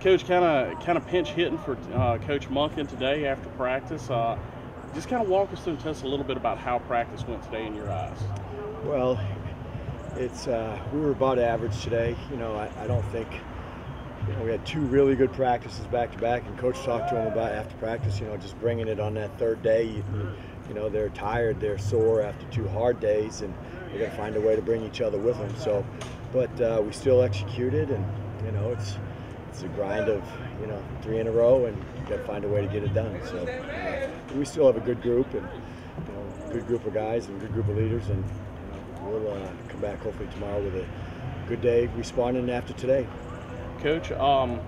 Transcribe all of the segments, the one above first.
Coach, kind of pinch hitting for Coach Monken today after practice. Just kind of walk us through and tell us a little bit about how practice went today in your eyes. Well, it's we were about average today. I don't think we had two really good practices back to back, and Coach talked to them about after practice. Just bringing it on that third day. They're tired, they're sore after two hard days, and we got to find a way to bring each other with them. So, but we still executed, and it's a grind of 3 in a row, and you got to find a way to get it done. So we still have a good group, and good group of guys and good group of leaders, and we'll come back hopefully tomorrow with a good day responding after today. Coach, a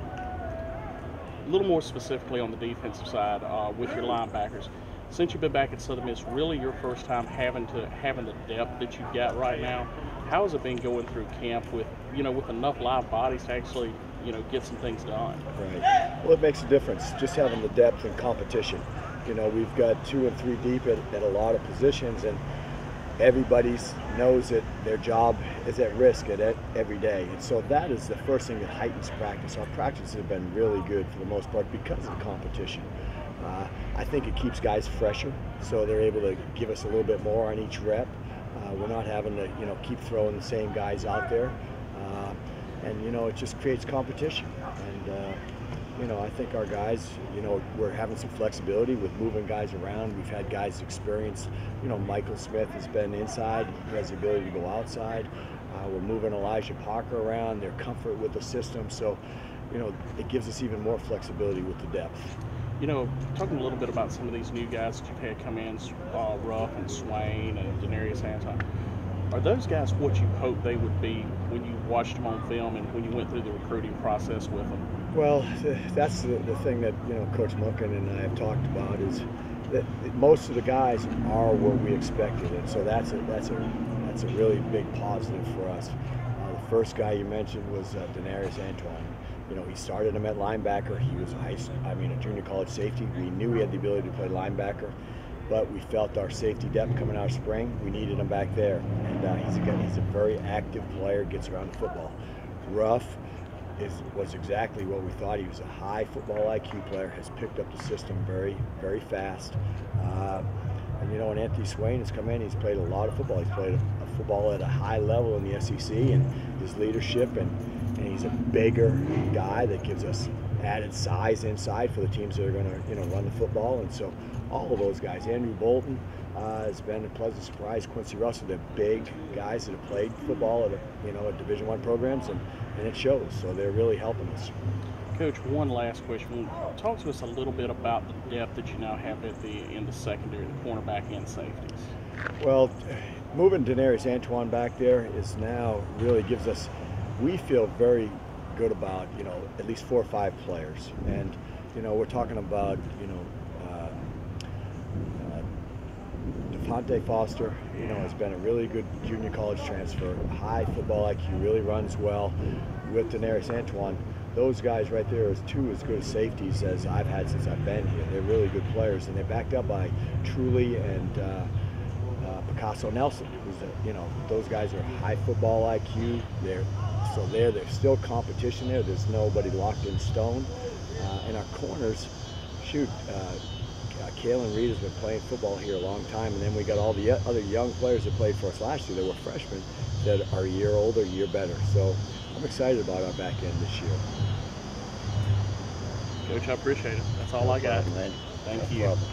little more specifically on the defensive side with your linebackers. Since you've been back at Southern Miss, really your first time having the depth that you've got right now. How has it been going through camp with enough live bodies to actually get some things done? Right. Well, it makes a difference just having the depth and competition. We've got 2 and 3 deep at a lot of positions, and everybody knows that their job is at risk every day. And so that is the first thing that heightens practice. Our practices have been really good for the most part because of the competition. I think it keeps guys fresher, so they're able to give us a little bit more on each rep. We're not having to keep throwing the same guys out there, and it just creates competition. And I think our guys, we're having some flexibility with moving guys around. We've had guys experience, Michael Smith has been inside, he has the ability to go outside. We're moving Elijah Parker around, their comfort with the system, so it gives us even more flexibility with the depth. Talking a little bit about some of these new guys that you've had come in, Ruff and Swain and Denarius Anton. Are those guys what you hoped they would be when you watched them on film and when you went through the recruiting process with them? Well, that's the thing that Coach Monken and I have talked about, is that most of the guys are what we expected, and so that's a really big positive for us. The first guy you mentioned was Denarius Antoine. He started him at linebacker. He was a junior college safety. We knew he had the ability to play linebacker, but we felt our safety depth coming out of spring, we needed him back there. And he's a very active player, gets around the football. Ruff was exactly what we thought. He was a high football IQ player, has picked up the system very, very fast. And Anthony Swain has come in, he's played a lot of football. He's played a football at a high level in the SEC, and his leadership, and he's a bigger guy that gives us added size inside for the teams that are going to run the football. And so all of those guys, Andrew Bolton has been a pleasant surprise. Quincy Russell, they're big guys that have played football at Division I programs, and it shows. So they're really helping us. Coach, one last question. Talk to us a little bit about the depth that you now have in the secondary, the cornerback and safeties. Well, moving Denarius Antoine back there is now really gives us, we feel very good about at least 4 or 5 players, and we're talking about Devontae Foster has been a really good junior college transfer, high football IQ, really runs well. With Denarius Antoine, those guys right there is 2 as good safeties as I've had since I've been here. They're really good players, and they're backed up by Truly and Picasso Nelson, who's those guys are high football IQ. There's still competition there. There's nobody locked in stone. And our corners, Kalen Reed has been playing football here a long time, and then we got all the other young players that played for us last year that were freshmen that are a year older, a year better. So I'm excited about our back end this year. Coach, I appreciate it. That's all I got. Problem, man. Thank No you. problem.